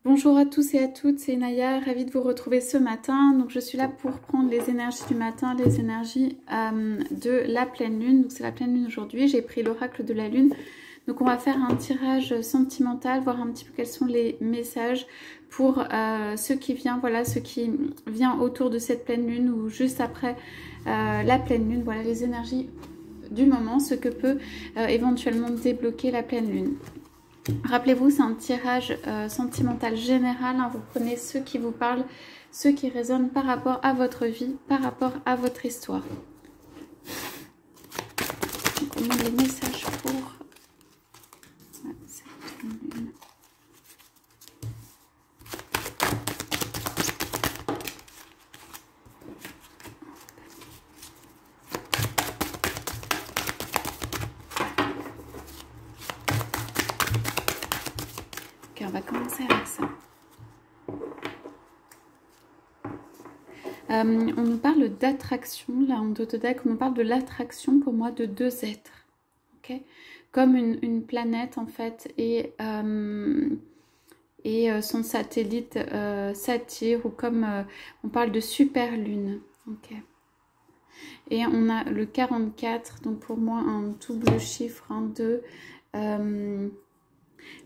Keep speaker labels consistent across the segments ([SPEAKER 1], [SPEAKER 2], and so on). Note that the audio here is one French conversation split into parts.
[SPEAKER 1] Bonjour à tous et à toutes, c'est Naya, ravie de vous retrouver ce matin. Donc je suis là pour prendre les énergies du matin, les énergies de la pleine lune. Donc c'est la pleine lune aujourd'hui, j'ai pris l'oracle de la lune. Donc on va faire un tirage sentimental, voir un petit peu quels sont les messages pour ce qui vient, voilà, ce qui vient autour de cette pleine lune ou juste après la pleine lune. Voilà les énergies du moment, ce que peut éventuellement débloquer la pleine lune. Rappelez-vous, c'est un tirage sentimental général, hein. Vous prenez ceux qui vous parlent, ceux qui résonnent par rapport à votre vie, par rapport à votre histoire. Donc, on met les messages pour... Ouais, ok, on va commencer avec ça. On nous parle d'attraction, là en dos de deck, on nous parle de l'attraction pour moi de deux êtres, ok, comme une planète en fait et son satellite s'attire, ou comme on parle de super lune, ok. Et on a le 44, donc pour moi un double chiffre, hein, de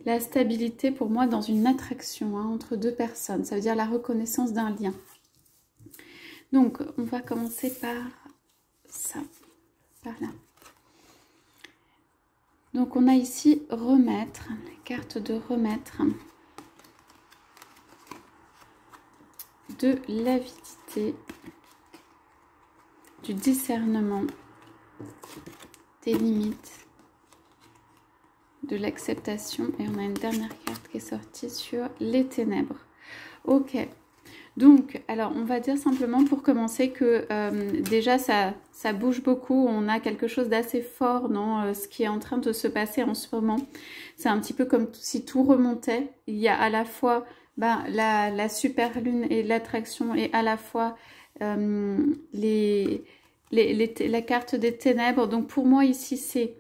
[SPEAKER 1] la stabilité pour moi dans une attraction, hein, entre deux personnes, ça veut dire la reconnaissance d'un lien. Donc, on va commencer par ça, par là. Donc, on a ici remettre, la carte de remettre, de l'avidité, du discernement, des limites, de l'acceptation. Et on a une dernière carte qui est sortie sur les ténèbres. Ok. Donc, alors, on va dire simplement pour commencer que déjà, ça bouge beaucoup. On a quelque chose d'assez fort dans ce qui est en train de se passer en ce moment. C'est un petit peu comme si tout remontait. Il y a à la fois la super lune et l'attraction, et à la fois la carte des ténèbres. Donc, pour moi, ici, c'est...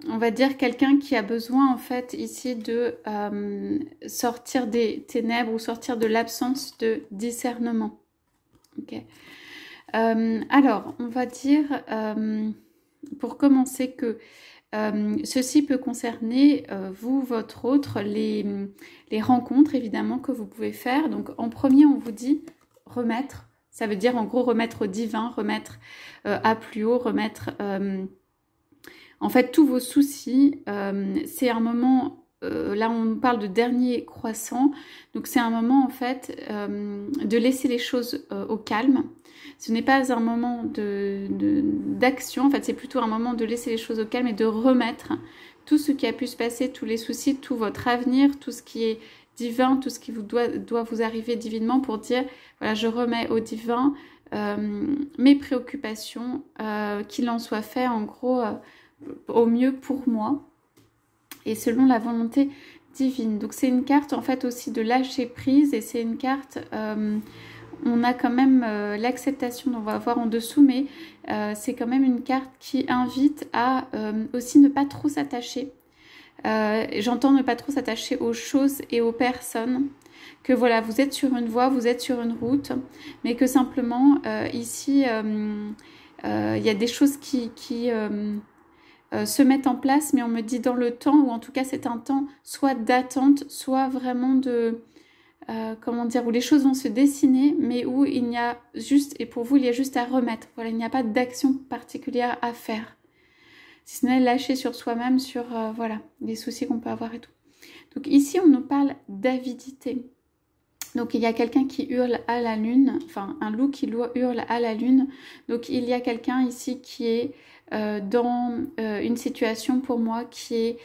[SPEAKER 1] on va dire quelqu'un qui a besoin en fait ici de sortir des ténèbres ou sortir de l'absence de discernement. Ok. Alors, on va dire pour commencer que ceci peut concerner vous, votre autre, les rencontres évidemment que vous pouvez faire. Donc en premier, on vous dit remettre. Ça veut dire en gros remettre au divin, remettre à plus haut, remettre... en fait, tous vos soucis, c'est un moment, là on parle de dernier croissant, donc c'est un moment en fait de laisser les choses au calme. Ce n'est pas un moment d'action, en fait c'est plutôt un moment de laisser les choses au calme et de remettre tout ce qui a pu se passer, tous les soucis, tout votre avenir, tout ce qui est divin, tout ce qui doit vous arriver divinement, pour dire, voilà, je remets au divin mes préoccupations, qu'il en soit fait en gros... au mieux pour moi et selon la volonté divine. Donc c'est une carte en fait aussi de lâcher prise, et c'est une carte, on a quand même l'acceptation, on va voir en dessous, mais c'est quand même une carte qui invite à aussi ne pas trop s'attacher. J'entends ne pas trop s'attacher aux choses et aux personnes, que voilà, vous êtes sur une voie, vous êtes sur une route, mais que simplement ici il y a des choses qui se mettent en place, mais on me dit dans le temps, ou en tout cas c'est un temps soit d'attente, soit vraiment de comment dire, où les choses vont se dessiner, mais où il n'y a juste, et pour vous il y a juste à remettre, voilà, il n'y a pas d'action particulière à faire, si ce n'est lâcher sur soi-même, sur voilà, les soucis qu'on peut avoir et tout. Donc ici on nous parle d'avidité. Donc il y a quelqu'un qui hurle à la lune, enfin un loup qui hurle à la lune. Donc il y a quelqu'un ici qui est dans une situation pour moi qui est,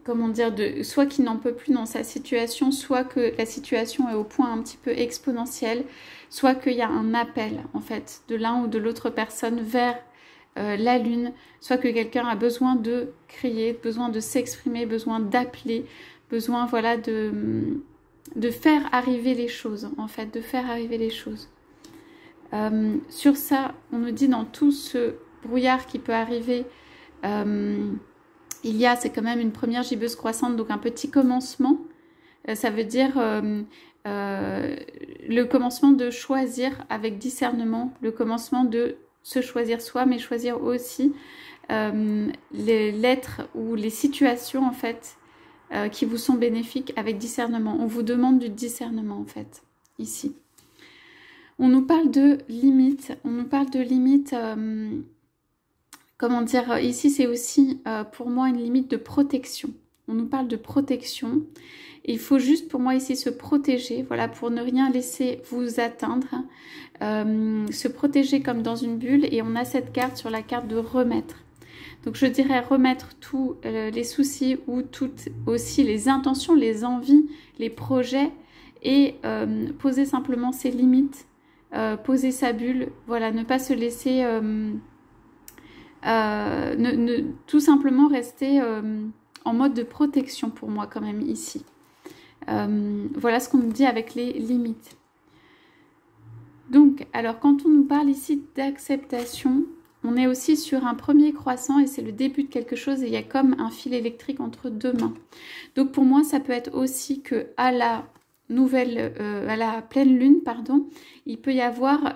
[SPEAKER 1] comment dire, soit qui n'en peut plus dans sa situation, soit que la situation est au point un petit peu exponentiel, soit qu'il y a un appel en fait de l'un ou de l'autre personne vers la lune, soit que quelqu'un a besoin de crier, besoin de s'exprimer, besoin d'appeler, besoin voilà de faire arriver les choses, en fait, de faire arriver les choses. Sur ça, on nous dit dans tout ce brouillard qui peut arriver, il y a, c'est quand même une première gibbeuse croissante, donc un petit commencement. Ça veut dire le commencement de choisir avec discernement, le commencement de se choisir soi, mais choisir aussi l'être ou les situations en fait qui vous sont bénéfiques avec discernement. On vous demande du discernement en fait, ici. On nous parle de limites, on nous parle de limites, comment dire, ici c'est aussi pour moi une limite de protection. On nous parle de protection. Il faut juste pour moi ici se protéger, voilà, pour ne rien laisser vous atteindre, se protéger comme dans une bulle. Et on a cette carte sur la carte de remettre. Donc je dirais remettre tous les soucis ou toutes aussi les intentions, les envies, les projets et poser simplement ses limites, poser sa bulle, voilà, ne pas se laisser, tout simplement rester en mode de protection pour moi quand même ici. Voilà ce qu'on nous dit avec les limites. Donc, alors quand on nous parle ici d'acceptation, on est aussi sur un premier croissant et c'est le début de quelque chose et il y a comme un fil électrique entre deux mains. Donc pour moi, ça peut être aussi que à la pleine lune, pardon, il peut y avoir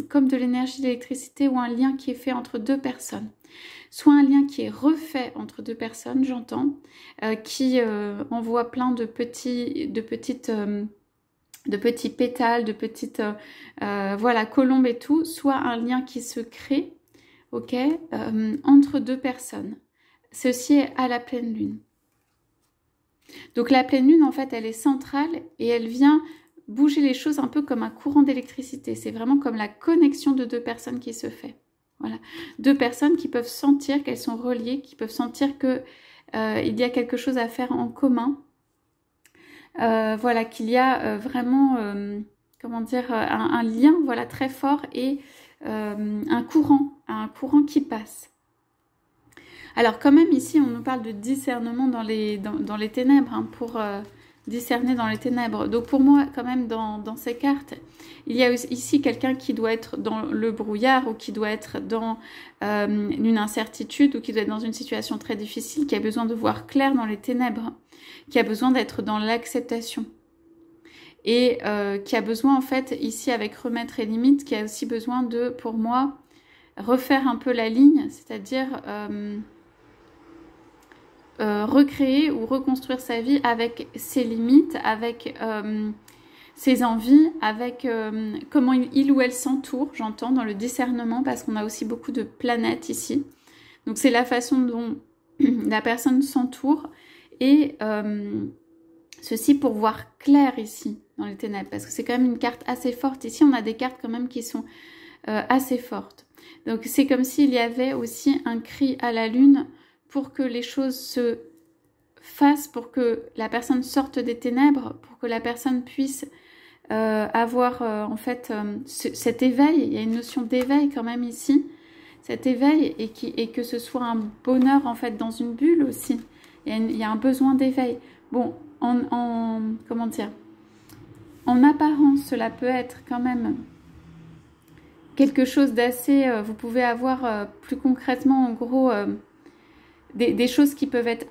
[SPEAKER 1] comme de l'énergie d'électricité ou un lien qui est fait entre deux personnes. Soit un lien qui est refait entre deux personnes, j'entends, qui envoie plein de petits pétales, de petites voilà, colombes et tout, soit un lien qui se crée, ok, entre deux personnes. Ceci est à la pleine lune. Donc la pleine lune, en fait, elle est centrale et elle vient bouger les choses un peu comme un courant d'électricité. C'est vraiment comme la connexion de deux personnes qui se fait. Voilà, deux personnes qui peuvent sentir qu'elles sont reliées, qui peuvent sentir que il y a quelque chose à faire en commun. Voilà, qu'il y a vraiment, comment dire, un lien, voilà, très fort et un courant qui passe. Alors quand même ici, on nous parle de discernement dans les ténèbres, hein, pour discerner dans les ténèbres. Donc pour moi, quand même, dans ces cartes, il y a ici quelqu'un qui doit être dans le brouillard ou qui doit être dans une incertitude ou qui doit être dans une situation très difficile, qui a besoin de voir clair dans les ténèbres, qui a besoin d'être dans l'acceptation. Et qui a besoin, en fait, ici, avec remettre et limite, qui a aussi besoin de, pour moi, refaire un peu la ligne, c'est-à-dire recréer ou reconstruire sa vie avec ses limites, avec ses envies, avec comment il ou elle s'entoure, j'entends, dans le discernement, parce qu'on a aussi beaucoup de planètes ici. Donc c'est la façon dont la personne s'entoure, et ceci pour voir clair ici, dans les ténèbres, parce que c'est quand même une carte assez forte. Ici, on a des cartes quand même qui sont assez fortes. Donc c'est comme s'il y avait aussi un cri à la lune pour que les choses se fassent, pour que la personne sorte des ténèbres, pour que la personne puisse avoir en fait cet éveil. Il y a une notion d'éveil quand même ici, cet éveil, et que ce soit un bonheur en fait dans une bulle aussi. Il y a un besoin d'éveil. Bon, comment dire, en apparence, cela peut être quand même quelque chose d'assez... vous pouvez avoir plus concrètement, en gros, des choses qui peuvent être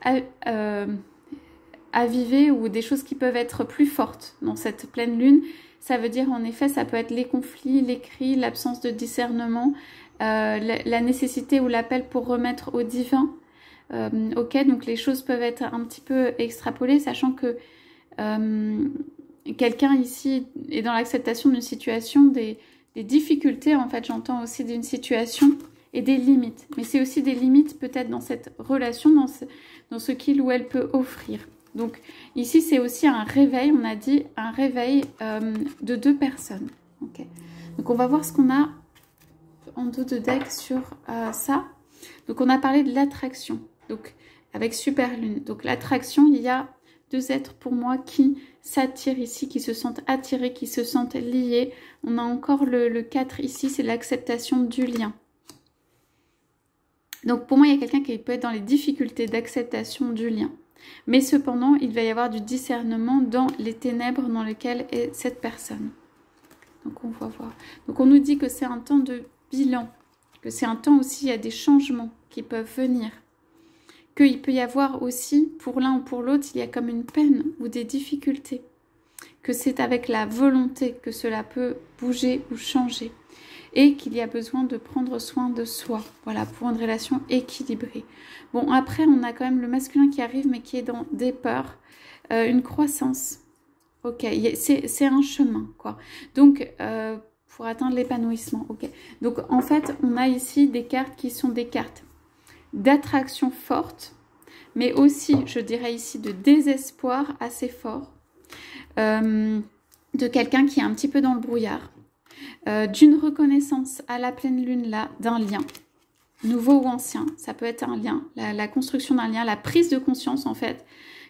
[SPEAKER 1] avivées ou des choses qui peuvent être plus fortes dans cette pleine lune. Ça veut dire, en effet, ça peut être les conflits, les cris, l'absence de discernement, la nécessité ou l'appel pour remettre au divin. Ok, donc les choses peuvent être un petit peu extrapolées, sachant que quelqu'un ici est dans l'acceptation d'une situation, des difficultés, en fait, j'entends aussi d'une situation et des limites. Mais c'est aussi des limites peut-être dans cette relation, dans ce qu'il ou elle peut offrir. Donc ici, c'est aussi un réveil, on a dit un réveil de deux personnes. Ok. Donc on va voir ce qu'on a en dos de deck sur ça. Donc on a parlé de l'attraction, donc avec super lune. Donc l'attraction, il y a deux êtres pour moi qui s'attirent ici, qui se sentent attirés, qui se sentent liés. On a encore le 4 ici, c'est l'acceptation du lien. Donc pour moi, il y a quelqu'un qui peut être dans les difficultés d'acceptation du lien. Mais cependant, il va y avoir du discernement dans les ténèbres dans lesquelles est cette personne. Donc on va voir. Donc on nous dit que c'est un temps de bilan, que c'est un temps aussi, il y a des changements qui peuvent venir, qu'il peut y avoir aussi, pour l'un ou pour l'autre, il y a comme une peine ou des difficultés, que c'est avec la volonté que cela peut bouger ou changer, et qu'il y a besoin de prendre soin de soi, voilà, pour une relation équilibrée. Bon, après, on a quand même le masculin qui arrive, mais qui est dans des peurs, une croissance. Ok, c'est un chemin, quoi. Donc, pour atteindre l'épanouissement, ok. Donc, en fait, on a ici des cartes qui sont des cartes d'attraction forte, mais aussi, je dirais ici, de désespoir assez fort, de quelqu'un qui est un petit peu dans le brouillard, d'une reconnaissance à la pleine lune, là, d'un lien, nouveau ou ancien, ça peut être un lien, la construction d'un lien, la prise de conscience, en fait,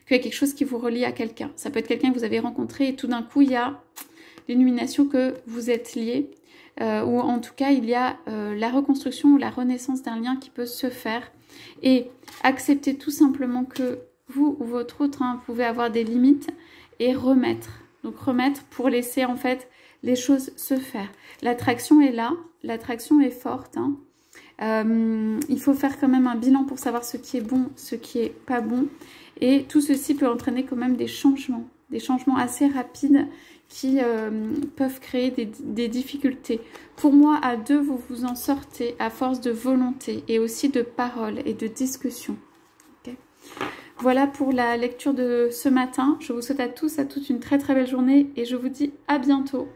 [SPEAKER 1] qu'il y a quelque chose qui vous relie à quelqu'un. Ça peut être quelqu'un que vous avez rencontré et tout d'un coup, il y a l'illumination que vous êtes liés, ou en tout cas, il y a la reconstruction ou la renaissance d'un lien qui peut se faire. Et accepter tout simplement que vous ou votre autre pouvez avoir des limites et remettre. Donc remettre pour laisser en fait les choses se faire. L'attraction est là, l'attraction est forte. Il faut faire quand même un bilan pour savoir ce qui est bon, ce qui est pas bon. Et tout ceci peut entraîner quand même des changements assez rapides qui peuvent créer des difficultés. Pour moi, à deux, vous vous en sortez à force de volonté et aussi de paroles et de discussions. Okay. Voilà pour la lecture de ce matin. Je vous souhaite à tous, à toutes une très très belle journée et je vous dis à bientôt.